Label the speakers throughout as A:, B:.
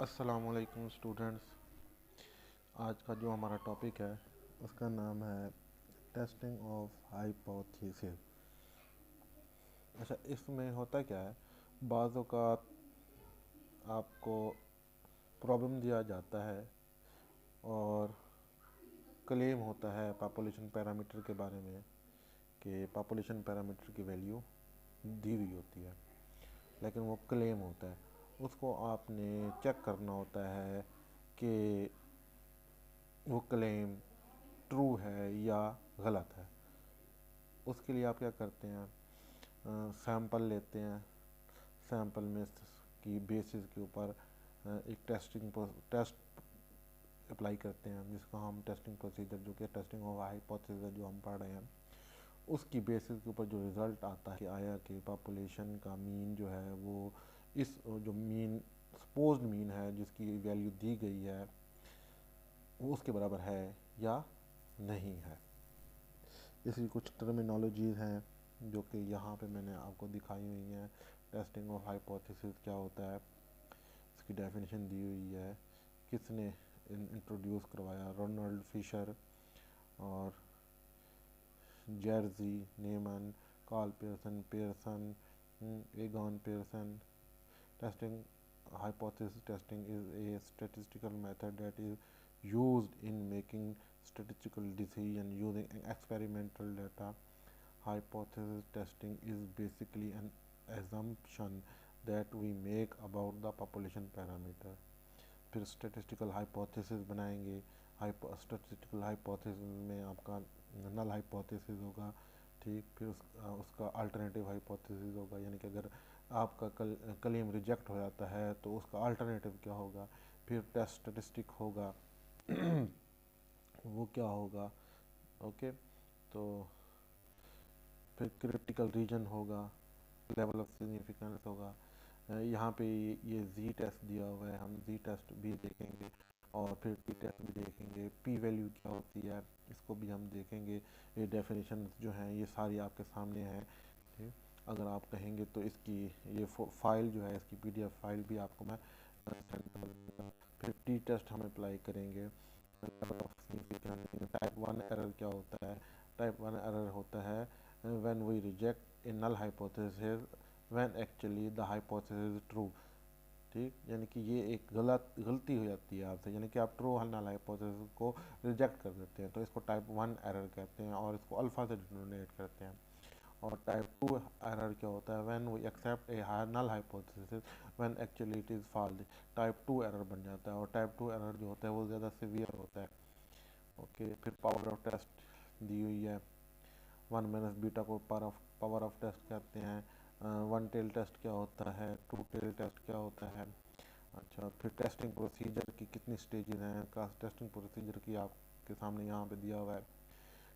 A: अस्सलामुअलैकुम स्टूडेंट्स। आज का जो हमारा टॉपिक है उसका नाम है टेस्टिंग ऑफ हाइपोथेसिस। अच्छा, इसमें होता क्या है, बाज़ औक़ात आपको प्रॉब्लम दिया जाता है और क्लेम होता है पॉपुलेशन पैरामीटर के बारे में कि पॉपुलेशन पैरामीटर की वैल्यू दी हुई होती है, लेकिन वो क्लेम होता है। उसको आपने चेक करना होता है कि वो क्लेम ट्रू है या गलत है। उसके लिए आप क्या करते हैं, सैंपल लेते हैं। सैंपल में की बेसिस के ऊपर एक टेस्ट अप्लाई करते हैं, जिसको हम टेस्टिंग प्रोसीजर, जो कि टेस्टिंग ऑफ हाइपोथेसिस जो हम पढ़ रहे हैं, उसकी बेसिस के ऊपर जो रिज़ल्ट आता है कि आया कि पॉपुलेशन का मीन जो है वो इस जो मीन सपोज्ड मीन है जिसकी वैल्यू दी गई है वो उसके बराबर है या नहीं है। इसकी कुछ टर्मिनोलॉजीज़ हैं जो कि यहाँ पे मैंने आपको दिखाई हुई हैं। टेस्टिंग ऑफ हाइपोथेसिस क्या होता है, इसकी डेफिनेशन दी हुई है। किसने इंट्रोड्यूस करवाया, रोनाल्ड फिशर और Jerzy Neyman, Karl Pearson, Egon Pearson. Testing hypothesis testing is a statistical method that is used in making statistical decision using experimental data. Hypothesis testing is basically an assumption that we make about the population parameter. फिर statistical hypothesis बनाएंगे। statistical hypothesis में आपका null hypothesis होगा, ठीक। फिर उसका alternative hypothesis होगा, यानी कि अगर आपका क्लेम रिजेक्ट हो जाता है तो उसका अल्टरनेटिव क्या होगा। फिर टेस्ट स्टेटिस्टिक होगा वो क्या होगा, ओके। तो फिर क्रिटिकल रीजन होगा, लेवल ऑफ सिग्निफिकेंस होगा। यहाँ पे ये जी टेस्ट दिया हुआ है, हम जी टेस्ट भी देखेंगे और फिर टी टेस्ट भी देखेंगे। पी वैल्यू क्या होती है इसको भी हम देखेंगे। ये डेफिनेशन जो हैं ये सारी आपके सामने हैं, ठीक। अगर आप कहेंगे तो इसकी ये फाइल जो है, इसकी पीडीएफ फाइल भी आपको मैं सेंड कर दूँगा। फिर टी टेस्ट हम अप्लाई करेंगे। टाइप वन एरर क्या होता है, टाइप वन एरर होता है when we reject a null hypothesis when actually the hypothesis is true, ठीक। यानी कि ये एक गलती हो जाती है आपसे, यानी कि आप ट्रू नल हाइपोथेसिस को रिजेक्ट कर देते हैं, तो इसको टाइप वन एरर कहते हैं और इसको अल्फा से डिनोमिनेट करते हैं। और टाइप टू एरर क्या होता है, when we accept a null hypothesis when actually it is false. Type two error बन जाता है और टाइप टू एरर जो होता है वो ज़्यादा सीवियर होता है, ओके। फिर पावर ऑफ टेस्ट दी हुई है। वन माइनस बीटा को पावर ऑफ टेस्ट कहते हैं। वन टेल टेस्ट क्या होता है, टू टेल टेस्ट क्या होता है। अच्छा, फिर टेस्टिंग प्रोसीजर की कितनी स्टेजेस हैं, का टेस्टिंग प्रोसीजर की आपके सामने यहाँ पे दिया हुआ है।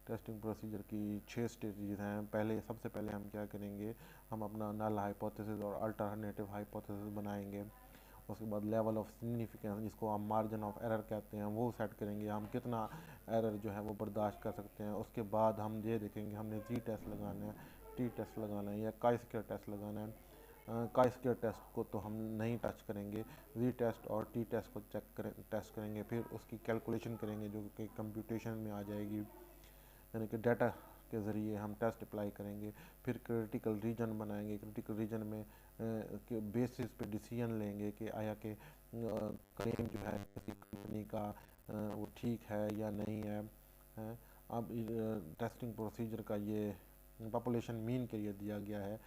A: टेस्टिंग प्रोसीजर की 6 स्टेजेस हैं। सबसे पहले हम क्या करेंगे, हम अपना नल हाइपोथेसिस और अल्टरनेटिव हाइपोथेसिस बनाएंगे। उसके बाद लेवल ऑफ सिग्निफिकेंस, जिसको हम मार्जिन ऑफ एरर कहते हैं, वो सेट करेंगे, हम कितना एरर जो है वो बर्दाश्त कर सकते हैं। उसके बाद हम ये देखेंगे हमने जी टेस्ट लगाना है, टी टेस्ट लगाना है या काई स्क्वायर टेस्ट लगाना है। काई स्क्वायर टेस्ट को तो हम नहीं टच करेंगे, जी टेस्ट और टी टेस्ट को टेस्ट करेंगे। फिर उसकी कैलकुलेशन करेंगे जो कि कंप्यूटेशन में आ जाएगी, यानी कि डाटा के ज़रिए हम टेस्ट अप्लाई करेंगे। फिर क्रिटिकल रीजन बनाएंगे। क्रिटिकल रीजन में के बेसिस पे डिसीजन लेंगे कि आया कि क्लेम जो है किसी कंपनी का वो ठीक है या नहीं है, हैं। अब टेस्टिंग प्रोसीजर का ये पॉपुलेशन मीन के लिए दिया गया है,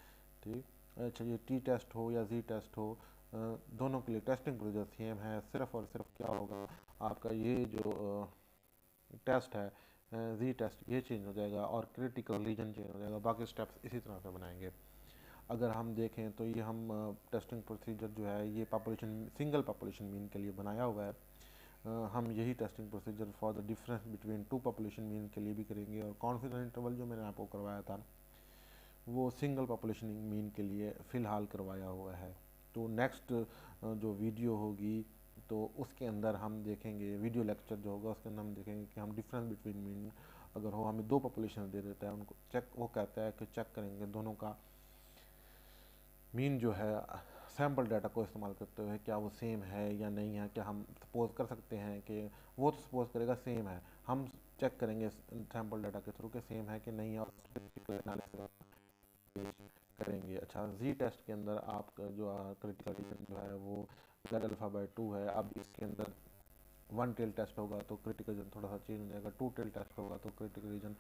A: ठीक। अच्छा, ये टी टेस्ट हो या जी टेस्ट हो, दोनों के लिए टेस्टिंग प्रोसीजर सेम है। सिर्फ और सिर्फ क्या होगा, आपका ये जो टेस्ट है जी टेस्ट, ये चेंज हो जाएगा और क्रिटिकल रीजन चेंज हो जाएगा। बाकी स्टेप्स इसी तरह से बनाएंगे। अगर हम देखें तो ये हम टेस्टिंग प्रोसीजर जो है ये सिंगल पॉपुलेशन मीन के लिए बनाया हुआ है। हम यही testing procedure for the difference between two population mean के लिए भी करेंगे। और कॉन्फिडेंस इंटरवल जो मैंने आपको करवाया था वो सिंगल पॉपुलेशन मीन के लिए फ़िलहाल करवाया हुआ है। तो नेक्स्ट जो वीडियो होगी तो उसके अंदर हम देखेंगे, वीडियो लेक्चर जो होगा उसके अंदर हम देखेंगे कि हम डिफरेंस बिटवीन मीन, अगर हो हमें दो पॉपुलेशन दे देता है उनको वो कहता है कि चेक करेंगे दोनों का मीन जो है सैम्पल डाटा को इस्तेमाल करते हुए क्या वो सेम है या नहीं है, क्या हम सपोज कर सकते हैं कि वो तो सपोज करेगा सेम है, हम चेक करेंगे सैम्पल डाटा के थ्रू कि सेम है कि नहीं है और करेंगे। अच्छा, जी टेस्ट के अंदर आपका जो क्रिटिकल रीजन जो है वो Z∝/2 है। अब इसके अंदर वन टेल टेस्ट होगा तो क्रिटिकल रीजन थोड़ा सा चेंज हो जाएगा, टू टेल टेस्ट होगा तो क्रिटिकल रीजन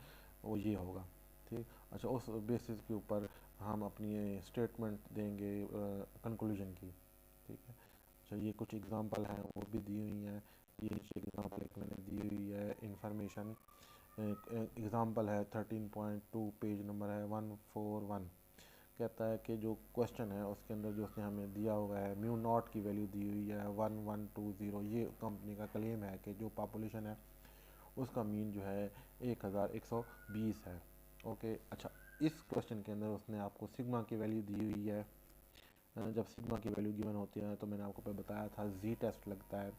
A: वो ये होगा। ठीक, अच्छा, उस बेसिस के ऊपर हम अपनी स्टेटमेंट देंगे कंक्लूजन की। ठीक है, अच्छा, ये कुछ एग्जांपल हैं वो भी दी हुई हैं। ये एग्जांपल एक मैंने दी हुई है इंफॉर्मेशन, एग्जांपल है 13.2, पेज नंबर है 141। कहता है कि जो क्वेश्चन है उसके अंदर जो उसने हमें दिया हुआ है म्यू नॉट की वैल्यू दी हुई है 1120। ये कंपनी का क्लेम है कि जो पॉपुलेशन है उसका मीन जो है 1120 है। ओके, अच्छा, इस क्वेश्चन के अंदर उसने आपको सिग्मा की वैल्यू दी हुई है। जब सिग्मा की वैल्यू गिवन होती है तो मैंने आपको पहले बताया था जी टेस्ट लगता है।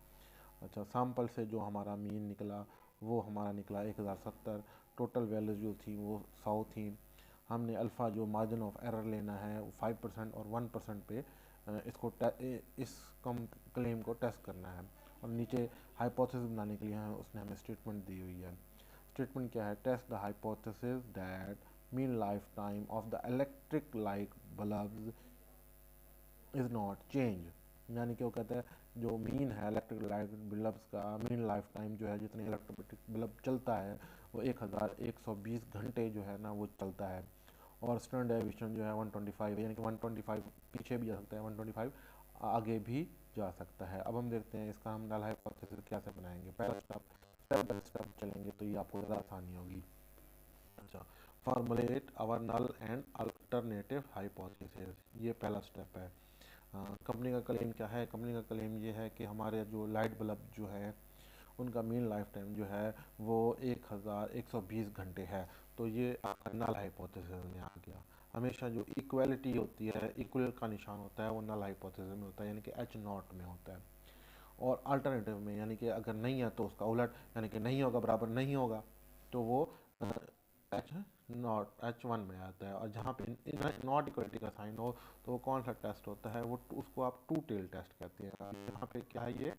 A: अच्छा, सैम्पल से जो हमारा मीन निकला वो हमारा निकला 1070। टोटल वैल्यूज जो थी वो 100 थी। हमने अल्फ़ा जो मार्जिन ऑफ एरर लेना है वो 5% और 1% पे इसको इस कम क्लेम को टेस्ट करना है। और नीचे हाइपोथेसिस बनाने के लिए उसने हमें स्टेटमेंट दी हुई है। स्टेटमेंट क्या है? Test the hypothesis that mean life time of the electric light bulbs is not change. यानी कि वो कहता है जो मीन है इलेक्ट्रिक लाइट बल्ब्स का मीन लाइफ टाइम जो है, जितने इलेक्ट्रिक बल्ब चलता है वो 1120 घंटे जो है ना वो चलता है। और स्टैंडर्ड डेविएशन जो है 125 है, यानी कि 125 पीछे भी जा सकता है, 125 आगे भी जा सकता है। अब हम देखते हैं इसका हम नल हाइपोथेसिस कैसे बनाएंगे। पहला स्टेप बाय स्टेप चलेंगे तो ये आपको ज़्यादा आसानी होगी। अच्छा, formulate our null and alternative hypothesis, ये पहला स्टेप है। कंपनी का क्लेम क्या है? कंपनी का क्लेम ये है कि हमारे जो लाइट बल्ब जो है उनका मीन लाइफ टाइम जो है वो 1120 घंटे है। तो ये आपका नल हाइपोथेसिस में आ गया। हमेशा जो इक्वलिटी होती है, इक्वल का निशान होता है वो नल हाइपोथेसिस में होता है, यानी कि H0 में होता है। और अल्टरनेटिव में यानी कि अगर नहीं है तो उसका उलट, यानी कि नहीं होगा बराबर नहीं होगा तो वो H1 में आता है। और जहाँ पे नॉट इक्वलिटी का साइन हो तो वो कौन सा टेस्ट होता है? वो उसको आप टू टेल टेस्ट कहते हैं। यहाँ पे क्या है, ये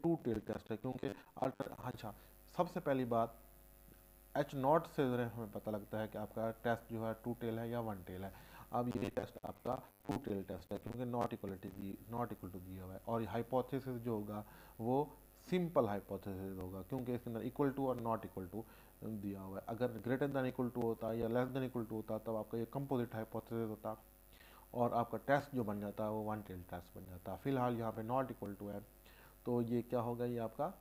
A: टू टेल टेस्ट है क्योंकि अच्छा, सबसे पहली बात H0 से हमें पता लगता है कि आपका टेस्ट जो है टू टेल है या वन टेल है। अब ये टेस्ट आपका टू टेल टेस्ट है क्योंकि नॉट इक्वल टू दिया हुआ है। और हाइपोथेसिस जो होगा वो सिंपल हाइपोथेसिस होगा क्योंकि इसके अंदर इक्वल टू और नॉट इक्वल टू दिया हुआ है। अगर ग्रेटर देन इक्वल टू होता या लेस देन इक्वल टू होता तब आपका ये कंपोजिट हाइपोथेसिस होता और आपका टेस्ट जो बन जाता है वो वन टेल टेस्ट बन जाता। फिलहाल यहाँ पे नॉट इक्वल टू है तो ये क्या होगा, ये आपका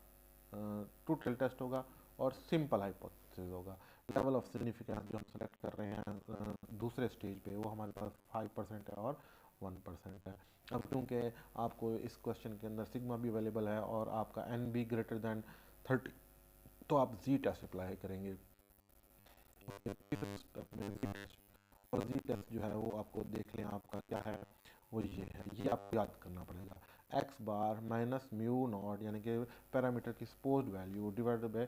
A: टू टेल टेस्ट होगा और सिंपल हाइपोथेसिस होगा। लेवल ऑफ सिग्निफिकेंस जो हम सेलेक्ट कर रहे हैं दूसरे स्टेज पे वो हमारे पास 5% है और 1% है। अब क्योंकि आपको इस क्वेश्चन के अंदर सिग्मा भी अवेलेबल है और आपका एन भी ग्रेटर देन 30 तो आप जी टेस्ट अप्लाई करेंगे। और जी टेस्ट जो है वो आपको देख लें आपका क्या है, वो ये है, ये आपको याद करना पड़ेगा। एक्स बार माइनस म्यू नॉट यानी कि पैरामीटर की supposed value divided by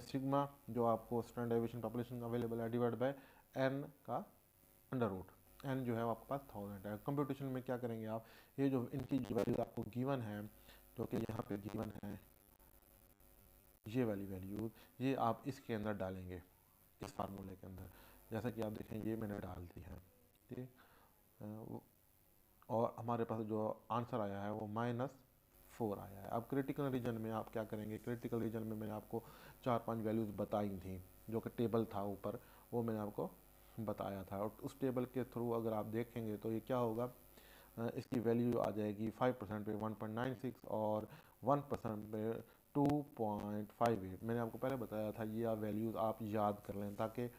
A: sigma जो आपको स्टैंडर्ड डेविएशन पॉपुलेशन अवेलेबल है डिवाइड बाय एन का अंडर रूट। एन जो है आपके पास 1000 है। कंप्यूटेशन में क्या करेंगे आप, ये जो इनकी वैल्यू आपको गिवन है तो कि यहाँ पे गिवन है ये वाली वैल्यू, ये आप इसके अंदर डालेंगे इस फार्मूले के अंदर। जैसा कि आप देखें ये मैंने डाल दी है, ठीक। और हमारे पास जो आंसर आया है वो -4 आया है। अब क्रिटिकल रीजन में आप क्या करेंगे? क्रिटिकल रीजन में मैंने आपको 4-5 वैल्यूज़ बताई थी जो कि टेबल था ऊपर, वो मैंने आपको बताया था। और उस टेबल के थ्रू अगर आप देखेंगे तो ये क्या होगा, इसकी वैल्यू आ जाएगी 5% पे 1.96 और 1% पे 2.58। मैंने आपको पहले बताया था ये वैल्यूज़ आप याद कर लें ताकि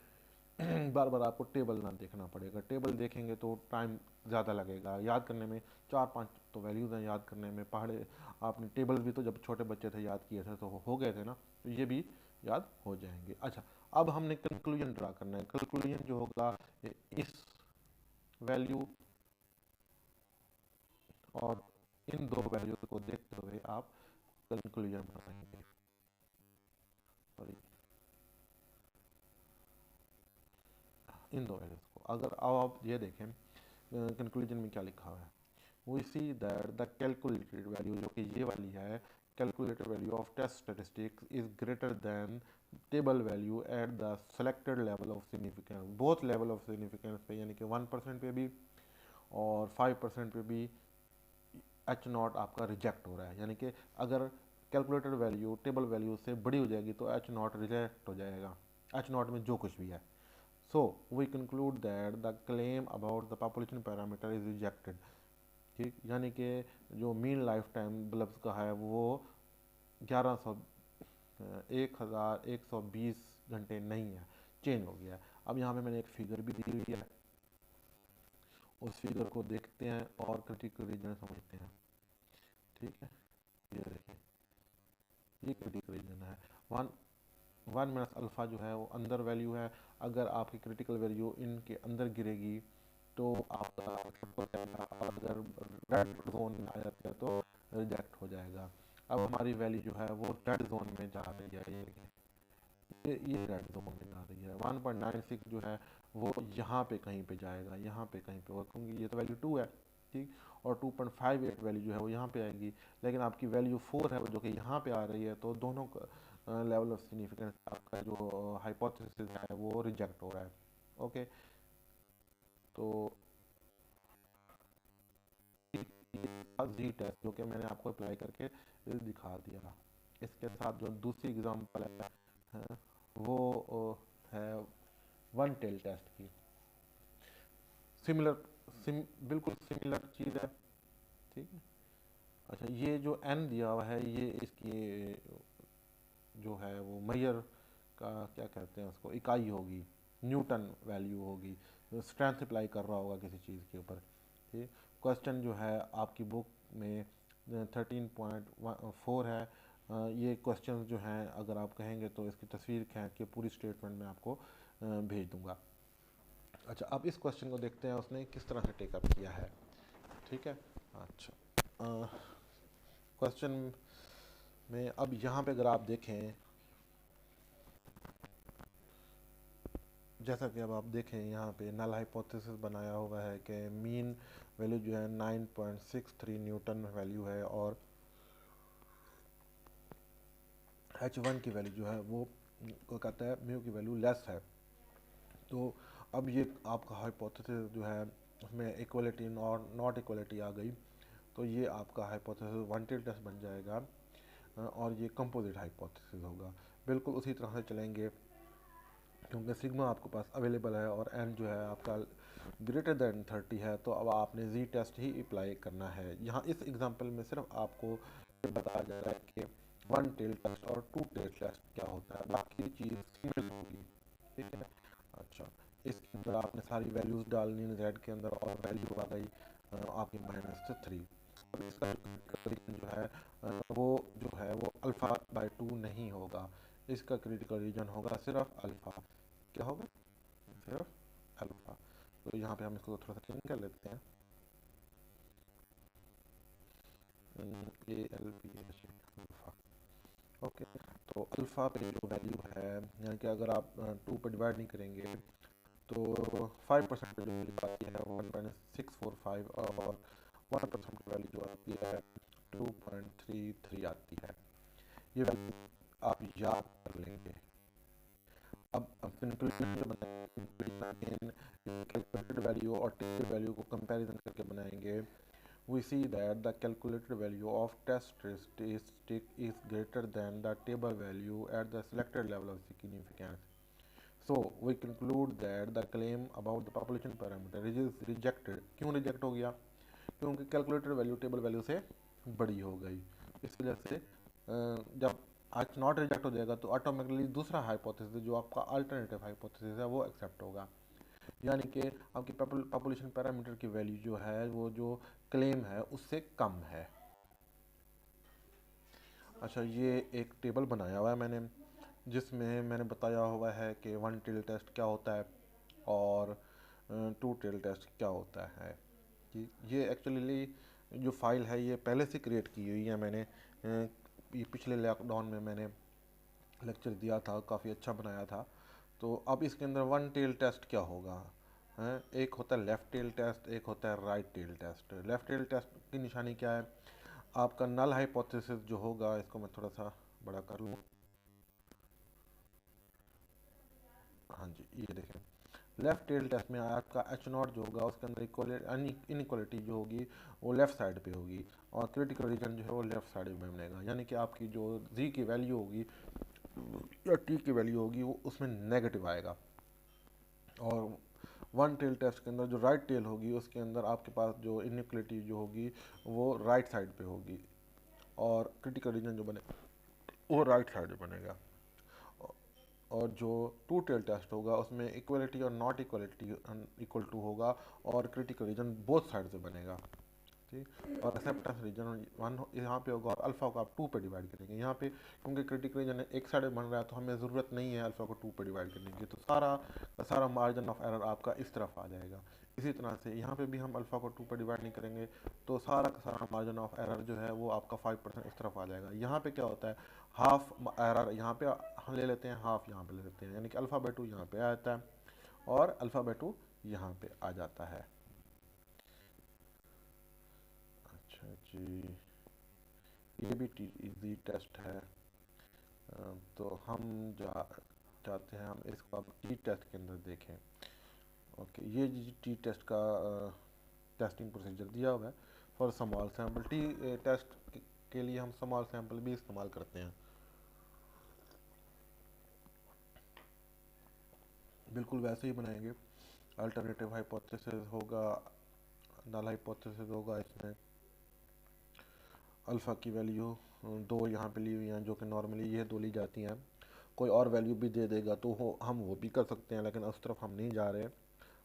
A: बार बार आपको टेबल ना देखना पड़ेगा। टेबल देखेंगे तो टाइम ज़्यादा लगेगा याद करने में। 4-5 तो वैल्यूज़ हैं याद करने में, पहाड़े आपने टेबल भी तो जब छोटे बच्चे थे याद किए थे तो हो गए थे ना, तो ये भी याद हो जाएंगे। अच्छा, अब हमने कंक्लूजन ड्रा करना है। कंक्लूजन जो होगा इस वैल्यू और इन दो वैल्यूज को देखते हुए आप कंक्लूजन बनाएंगे। सॉरी, इन दो वैल्यूज को अगर अब आप ये देखें कंक्लूजन में क्या लिखा हुआ है, we see that the calculated value, जो कि ये वाली है, calculated value of test statistics is greater than table value at the selected level of significance, both level of significance पे, यानी कि 1% पे भी और 5% पे भी एच नॉट आपका रिजेक्ट हो रहा है। यानी कि अगर कैलकुलेटेड वैल्यू टेबल वैल्यू से बड़ी हो जाएगी तो एच नॉट रिजेक्ट हो जाएगा, एच नॉट में जो कुछ भी है। So we conclude that the claim about the population parameter is rejected. ठीक, यानी कि जो मीन लाइफ टाइम बल्ब्स का है वो 1120 घंटे नहीं है, चेंज हो गया है। अब यहाँ पे मैंने एक फिगर भी दी हुई है, उस फिगर को देखते हैं और क्रिटिकल रीजन समझते हैं। ठीक है, ये देखिए, ये क्रिटिकल रीजन है। वन वन माइनस अल्फ़ा जो है वो अंदर वैल्यू है। अगर आपकी क्रिटिकल वैल्यू इनके अंदर गिरेगी तो आपका एक्सेप्ट हो जाएगा, और अगर रेड जोन में आ जाता है तो रिजेक्ट हो जाएगा। अब हमारी वैल्यू जो है वो रेड जोन में जा रही है, ये रेड जोन में जा रही है। 1.96 जो है वो यहाँ पे कहीं पे जाएगा, यहाँ पे कहीं पे, क्योंकि ये तो वैल्यू 2 है। ठीक, और 2.58 वैल्यू जो है वो यहाँ पे आएगी, लेकिन आपकी वैल्यू 4 है जो कि यहाँ पे आ रही है, तो दोनों लेवल ऑफ सिग्निफिकेंस आपका जो हाइपोथेसिस है वो रिजेक्ट हो रहा है। ओके, तो जी टेस्ट जो कि मैंने आपको अप्लाई करके दिखा दिया। इसके साथ जो दूसरी एग्जांपल है वो है वन टेल टेस्ट की। सिमिलर बिल्कुल सिमिलर चीज़ है। ठीक है, अच्छा, ये जो एन दिया हुआ है ये इसकी जो है वो मैयर का क्या कहते हैं उसको, इकाई होगी, न्यूटन वैल्यू होगी, स्ट्रेंथ अप्लाई कर रहा होगा किसी चीज़ के ऊपर। ठीक, क्वेश्चन जो है आपकी बुक में 13.4 है। ये क्वेश्चन जो हैं अगर आप कहेंगे तो इसकी तस्वीर खींच के पूरी स्टेटमेंट में आपको भेज दूंगा। अच्छा, अब इस क्वेश्चन को देखते हैं उसने किस तरह से टेकअप किया है। ठीक है, अच्छा, क्वेश्चन में अब यहाँ पे अगर आप देखें, जैसा कि अब आप देखें यहाँ पे नल हाइपोथेसिस बनाया हुआ है कि मीन वैल्यू जो है 9.63 न्यूटन वैल्यू है, और H1 की वैल्यू जो है वो को कहता है म्यू की वैल्यू लेस है। तो अब ये आपका हाइपोथेसिस जो है उसमें इक्वलिटी और नॉट इक्वलिटी आ गई, तो ये आपका हाइपोथेसिस वन टेल टेस्ट बन जाएगा, और ये कंपोजिट हाइपोथेसिस होगा। बिल्कुल उसी तरह से चलेंगे, क्योंकि सिग्मा आपके पास अवेलेबल है और एन जो है आपका ग्रेटर देन 30 है, तो अब आपने जी टेस्ट ही अप्लाई करना है। यहाँ इस एग्जांपल में सिर्फ आपको बताया जा रहा है कि वन टेल टेस्ट और टू टेल टेस्ट क्या होता है, बाकी चीज़ सिमिलर होगी। ठीक है, अच्छा, इसके अंदर आपने सारी वैल्यूज़ डालनी जेड के अंदर, और वैल्यू आ गई आपकी -3। इसका जो है वो जो है वो अल्फ़ा/2 नहीं होगा, इसका क्रिटिकल रीजन होगा सिर्फ अल्फ़ा। क्या होगा, सिर्फ अल्फ़ा। तो यहाँ पे हम इसको थोड़ा सा चेंज कर लेते हैं, ALPH अल्फ़ा। ओके, तो अल्फ़ा पे जो वैल्यू है, यानी कि अगर आप 2 पर डिवाइड नहीं करेंगे तो 5% की जो वैल्यू आती है 1.645, और 1% की वैल्यू जो आती है 2.33 आती है। ये वैल्यू आप याद कर लेंगे। अब कंक्लूजन जो बनाएंगे कैलकुलेटेड वैल्यू और टेस्टेड वैल्यू को कंपैरिजन करके बनाएंगे। We see that the calculated value of test statistic is greater than the table value at the selected level of significance. So we conclude that the claim about the population parameter is rejected। क्यों reject हो गया, क्योंकि calculated value table value से बड़ी हो गई। इस वजह से जब एच नॉट रिजेक्ट हो जाएगा तो ऑटोमेटिकली दूसरा हाइपोथेसिस जो आपका अल्टरनेटिव हाइपोथेसिस है वो एक्सेप्ट होगा, यानी कि आपकी पॉपुलेशन पैरामीटर की वैल्यू जो है वो जो क्लेम है उससे कम है। अच्छा, ये एक टेबल बनाया हुआ है मैंने, जिसमें मैंने बताया हुआ है कि वन टेल टेस्ट क्या होता है और टू टेल टेस्ट क्या होता है। कि ये एक्चुअली जो फाइल है ये पहले से क्रिएट की हुई है मैंने, ये पिछले लॉकडाउन में मैंने लेक्चर दिया था, काफ़ी अच्छा बनाया था। तो अब इसके अंदर वन टेल टेस्ट क्या होगा, हैं। एक होता है लेफ़्ट टेल टेस्ट, एक होता है right tail test. Left tail test की निशानी क्या है? आपका नल हाइपोथेसिस जो होगा, इसको मैं थोड़ा सा बड़ा कर लूँ। हाँ जी, ये देखें, लेफ्ट टेल टेस्ट में आपका एच नॉट जो होगा उसके अंदर इनइक्वालिटी जो होगी वो लेफ्ट साइड पे होगी, और क्रिटिकल रीजन जो है वो लेफ्ट साइड में बनेगा। यानी कि आपकी जो जी की वैल्यू होगी या टी की वैल्यू होगी वो उसमें नेगेटिव आएगा। और वन टेल टेस्ट के अंदर जो राइट टेल होगी उसके अंदर आपके पास जो इनइक्वालिटी जो होगी वो राइट साइड पे होगी, और क्रिटिकल रीजन जो बने वो राइट साइड में बनेगा। और जो टू टेल टेस्ट होगा उसमें इक्वलिटी और नॉट इक्वलिटी इक्वल टू होगा, और क्रिटिकल रीजन बोथ साइड से बनेगा। ठीक, और एक्सेप्टेंस रीजन वन यहाँ पे होगा, और अल्फा को आप टू पे डिवाइड करेंगे यहाँ पे, क्योंकि क्रिटिकल रीजन एक साइड बन रहा है तो हमें ज़रूरत नहीं है अल्फा को टू पे डिवाइड करने की, तो सारा मार्जिन ऑफ एरर आपका इस तरफ आ जाएगा। इसी तरह से यहाँ पे भी हम अल्फा को टू पे डिवाइड नहीं करेंगे, तो सारा का सारा मार्जिन ऑफ एरर जो है वो आपका 5% इस तरफ आ जाएगा। यहाँ पे क्या होता है, हाफ एरर यहाँ पे हम ले लेते हैं, हाफ यहाँ पे ले लेते हैं, यानी कि अल्फा बाई टू यहाँ पे आ जाता है और अल्फा बाई टू यहाँ पे आ जाता है। अच्छा जी, ये भी इजी टेस्ट है। तो हम जा चाहते हैं हम इसको अब टी टेस्ट के अंदर देखें। ओके, ये जी टी टेस्ट का टेस्टिंग प्रोसीजर दिया हुआ है for small sample. T test के लिए हम स्मॉल सैम्पल भी इस्तेमाल करते हैं। बिल्कुल वैसे ही बनाएंगे, अल्टरनेटिव हाइपोथेसिस होगा, नल हाइपोथेसिस होगा, इसमें अल्फ़ा की वैल्यू दो यहाँ पे ली हुई हैं जो कि नॉर्मली ये दो ली जाती हैं, कोई और वैल्यू भी दे देगा तो हम वो भी कर सकते हैं, लेकिन उस तरफ हम नहीं जा रहे,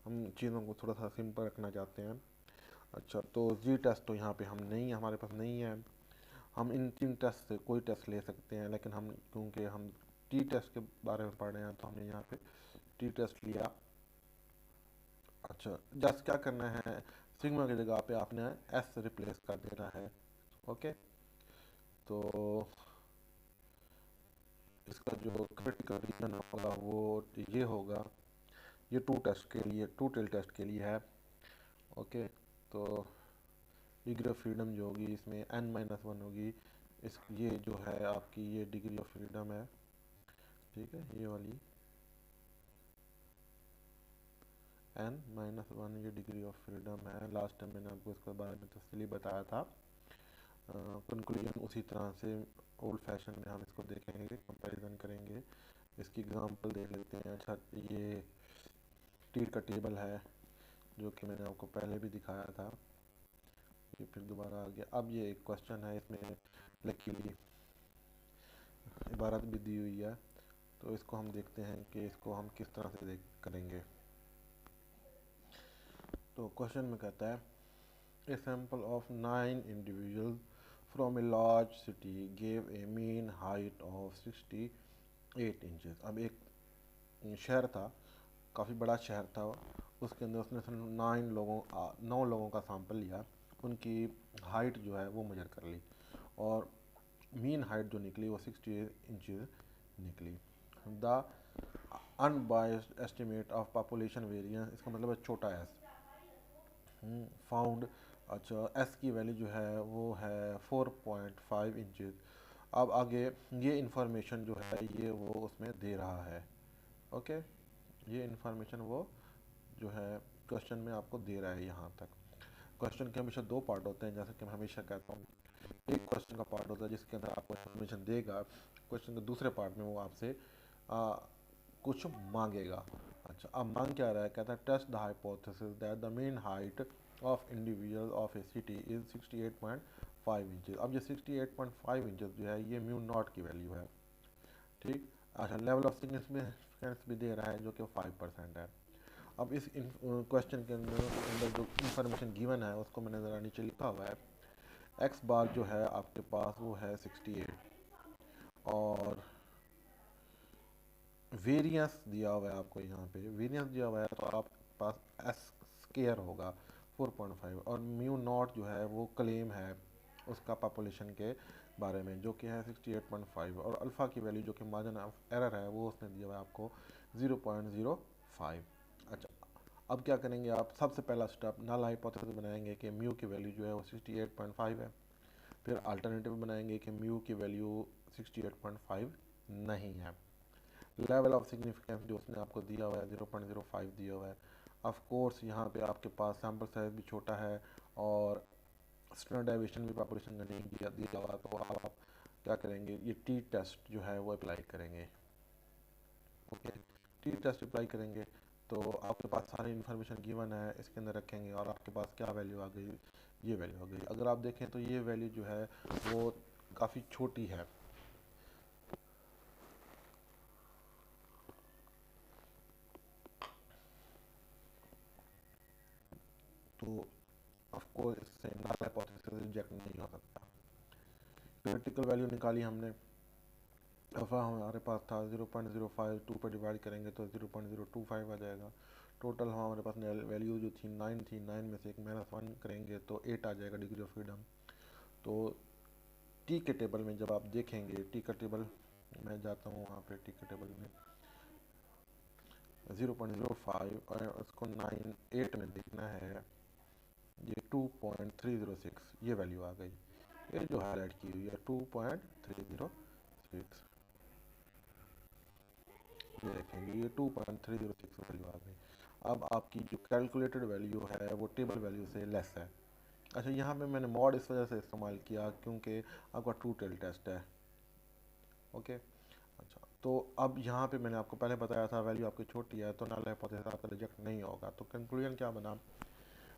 A: हम चीज़ों को थोड़ा सा सिंपल रखना चाहते हैं। अच्छा, तो जी टेस्ट तो यहाँ पे हम नहीं, हमारे पास नहीं है। हम इन तीन टेस्ट से कोई टेस्ट ले सकते हैं, लेकिन हम क्योंकि हम टी टेस्ट के बारे में पढ़ रहे हैं तो हमने यहाँ पे टी टेस्ट लिया। अच्छा, जस्ट क्या करना है, सिग्मा की जगह पे आपने एस रिप्लेस कर देना है। ओके, तो इसका जो क्रिटिकल रीजन होगा वो ये होगा, ये टू टेल टेस्ट के लिए है। ओके, तो डिग्री ऑफ फ्रीडम जो होगी इसमें n-1 होगी, इस ये जो है आपकी ये डिग्री ऑफ फ्रीडम है। ठीक है, ये वाली n-1 ये डिग्री ऑफ फ्रीडम है। लास्ट टाइम मैंने आपको इसके बारे में तफसीली बताया था। कंक्लूजन उसी तरह से ओल्ड फैशन में हम इसको देखेंगे, कंपैरिजन करेंगे। इसकी एग्जांपल देख लेते हैं। अच्छा, ये टी का टेबल है जो कि मैंने आपको पहले भी दिखाया था, ये फिर दोबारा आ गया। अब ये एक क्वेश्चन है, इसमें लकीली इबारत भी दी हुई है, तो इसको हम देखते हैं कि इसको हम किस तरह से देख करेंगे। तो क्वेश्चन में कहता है ए sample of 9 individual from a large city gave a mean height of 68 inches. अब एक शहर था, काफ़ी बड़ा शहर था, उसके अंदर उसने 9 लोगों का सैंपल लिया, उनकी हाइट जो है वो मेजर कर ली, और मीन हाइट जो निकली वो 68 इंचेस निकली। The unbiased estimate of population variance, इसका मतलब है छोटा एस, फाउंड। अच्छा, एस की वैल्यू जो है वो है 4.5 इंचेस। अब आगे ये इंफॉर्मेशन जो है ये वो उसमें दे रहा है। ओके, ये इंफॉर्मेशन वो जो है क्वेश्चन में आपको दे रहा है। यहाँ तक क्वेश्चन के हमेशा दो पार्ट होते हैं, जैसे कि मैं हमेशा कहता हूँ, एक क्वेश्चन का पार्ट होता है जिसके अंदर आपको इन्फॉर्मेशन देगा, क्वेश्चन के दूसरे पार्ट में वो आपसे कुछ मांगेगा। अच्छा, अब मांग क्या रहा है, कहता है test the hypothesis that the mean height of individual of a city is 68.5 inches. अब ये 68.5 इंचेस जो है ये म्यू नॉट की वैल्यू है। ठीक, अच्छा, लेवल ऑफ सिग्निफिकेंस भी दे रहा है जो कि 5% है। अब इस क्वेश्चन के अंदर जो इंफॉर्मेशन गिवन है उसको मैंने ज़रा नीचे लिखा हुआ है। एक्स बार जो है आपके पास वो है 68, और वेरियंस दिया हुआ है आपको, यहाँ पे वेरियंस दिया हुआ है तो आपके पास एस स्केयर होगा 4.5, और म्यू नॉट जो है वो क्लेम है उसका पॉपुलेशन के बारे में जो कि है 68.5, और अल्फ़ा की वैल्यू जो कि मार्जिन ऑफ एरर है वो उसने दिया हुआ है आपको 0.05। अच्छा, अब क्या करेंगे आप, सबसे पहला स्टेप नल हाइपोथेसिस बनाएंगे कि म्यू की वैल्यू जो है वो 68.5 है। फिर अल्टरनेटिव बनाएंगे कि म्यू की वैल्यू 68.5 नहीं है। लेवल ऑफ सिग्निफिकेंस जो उसने आपको दिया हुआ है 0.05 दिया हुआ है। ऑफ कोर्स यहाँ पे आपके पास सैम्पल साइज भी छोटा है और स्टैंडर्ड डेविएशन भी पॉपुलेशन का नहीं दिया दिया हुआ, तो आप क्या करेंगे, ये टी टेस्ट जो है वो अप्लाई करेंगे। ओके, टी टेस्ट अप्लाई करेंगे तो आपके पास सारी इन्फॉर्मेशन गिवन है, इसके अंदर रखेंगे और आपके पास क्या वैल्यू आ गई, ये वैल्यू आ गई। अगर आप देखें तो ये वैल्यू जो है वो काफ़ी छोटी है। तो ऑफ कोर्स इससे नल हाइपोथेसिस रिजेक्ट नहीं हो सकता। क्रिटिकल वैल्यू निकाली हमने, अल्फा हमारे पास था 0.05, 2 पर डिवाइड करेंगे तो 0.025 आ जाएगा। टोटल हमारे पास वैल्यू जो थी 9 थी, 9 में से एक -1 करेंगे तो 8 आ जाएगा डिग्री ऑफ फ्रीडम। तो टी के टेबल में जब आप देखेंगे, टी का टेबल मैं जाता हूँ वहाँ पे, टी के टेबल में 0.05 और उसको 9 8 में देखना है, ये 2.306 ये वैल्यू आ गई। ये जो हाईलाइट की हुई है 2.306, ये देखेंगे ये 2.306 वैल्यू आ गई। अब आपकी जो कैलकुलेटेड वैल्यू है वो टेबल वैल्यू से लेस है। अच्छा, यहाँ पे मैंने मॉड इस वजह से इस्तेमाल किया क्योंकि आपका ट्रू टेल टेस्ट है। ओके, अच्छा, तो अब यहाँ पे मैंने आपको पहले बताया था वैल्यू आपकी छोटी है तो नल हाइपोथेसिस आपका रिजेक्ट नहीं होगा। तो कंक्लूजन क्या बना,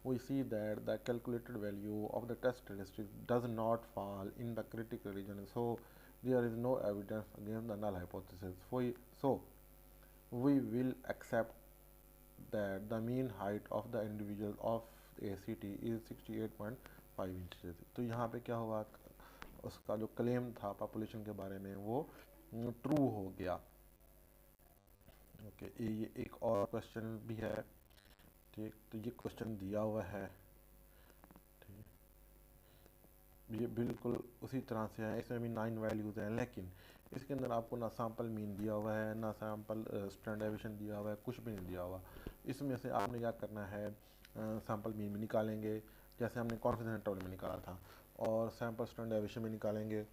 A: we see that the calculated value of the test statistic does not fall in the critical region, so there is no evidence against the null hypothesis. So we will accept that the mean height of the individual of ACT is 68.5 inches. तो यहाँ पे क्या हुआ, उसका जो claim था population के बारे में वो ट्रू हो गया। ओके, ये एक और क्वेश्चन भी है, ठीक, तो ये क्वेश्चन दिया हुआ है, ठीक, ये बिल्कुल उसी तरह से है, इसमें भी 9 वैल्यूज़ हैं, लेकिन इसके अंदर आपको ना सैम्पल मीन दिया हुआ है ना सैम्पल स्टैंडर्ड डेविएशन दिया हुआ है, कुछ भी नहीं दिया हुआ। इसमें से आपने क्या करना है, सैम्पल मीन भी निकालेंगे जैसे हमने कॉन्फिडेंस इंटरवल में निकाला था, और सैम्पल स्टैंडर्ड डेविएशन भी निकालेंगे।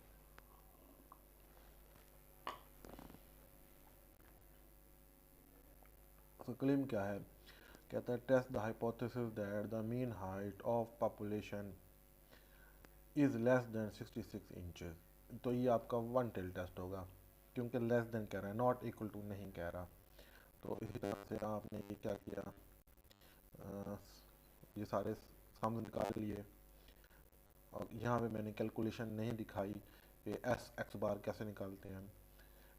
A: तो क्लेम क्या है, कहता है test the hypothesis that the mean height of population is less than 66 inches. तो ये आपका वन टेल टेस्ट होगा क्योंकि लेस देन कह रहा है, नॉट इक्वल टू नहीं कह रहा। तो इसी तरह से आपने ये क्या किया, ये सारे सम निकाल लिए और यहाँ पे मैंने कैलकुलेशन नहीं दिखाई कि एस एक्स बार कैसे निकालते हैं,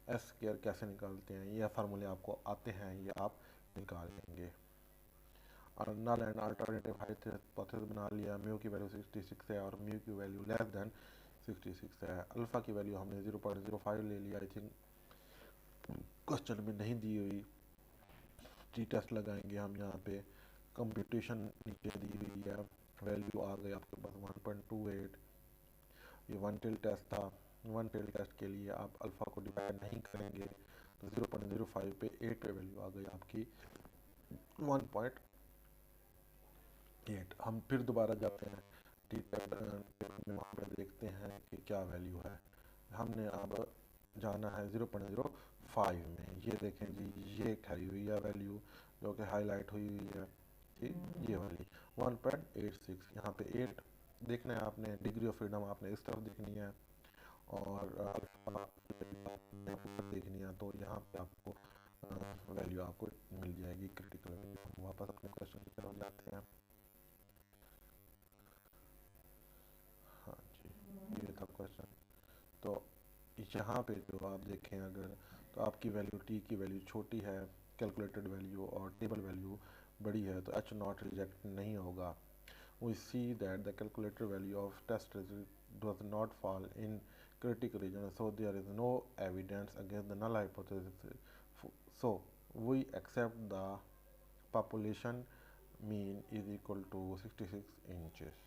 A: एस स्क्वायर कैसे निकालते हैं, ये फार्मूले आपको आते हैं, ये आप निकाल लेंगे। और नल एंड अल्टरनेटिव हाइपोथेसिस बना लिया, म्यू की वैल्यू 66 है और म्यू की वैल्यू लेस देन 66 है। अल्फ़ा की वैल्यू हमने 0.05 ले लिया, आई थिंक क्वेश्चन में नहीं दी हुई। टी टेस्ट लगाएंगे हम यहाँ पे, कंप्यूटेशन नीचे दी हुई है, वैल्यू आ गई आपके पास 1.28। ये वन टेल टेस्ट था, वन टेल टेस्ट के लिए आप अल्फ़ा को डिवाइड नहीं करेंगे तो 0.05 पे 8 पे वैल्यू आ गई आपकी 1.8। हम फिर दोबारा जाते हैं टी टेस्ट में, वहाँ पर देखते हैं कि क्या वैल्यू है। हमने अब जाना है 0.05 में, ये देखें जी, ये ठहरी हुई है वैल्यू जो कि हाईलाइट हुई हुई है, ठीक, ये वाली 1.86। यहाँ पे 8 देखना है आपने, डिग्री ऑफ फ्रीडम आपने इस तरफ देखनी है और देखनी है, तो यहाँ पे आपको वैल्यू आपको मिल जाएगी क्रिटिकल वैल्यू। हम वापस अपने क्वेश्चन की तरफ जाते हैं। हाँ जी, ये था क्वेश्चन। तो यहाँ पे जो आप देखें अगर, तो आपकी वैल्यू टी की वैल्यू छोटी है, कैलकुलेटेड वैल्यू और टेबल वैल्यू बड़ी है, तो एच नॉट रिजेक्ट नहीं होगा। We see that the calculated value of test result does not fall in critical region, so there is no evidence against the null hypothesis. So we accept the population mean is equal to 66 inches.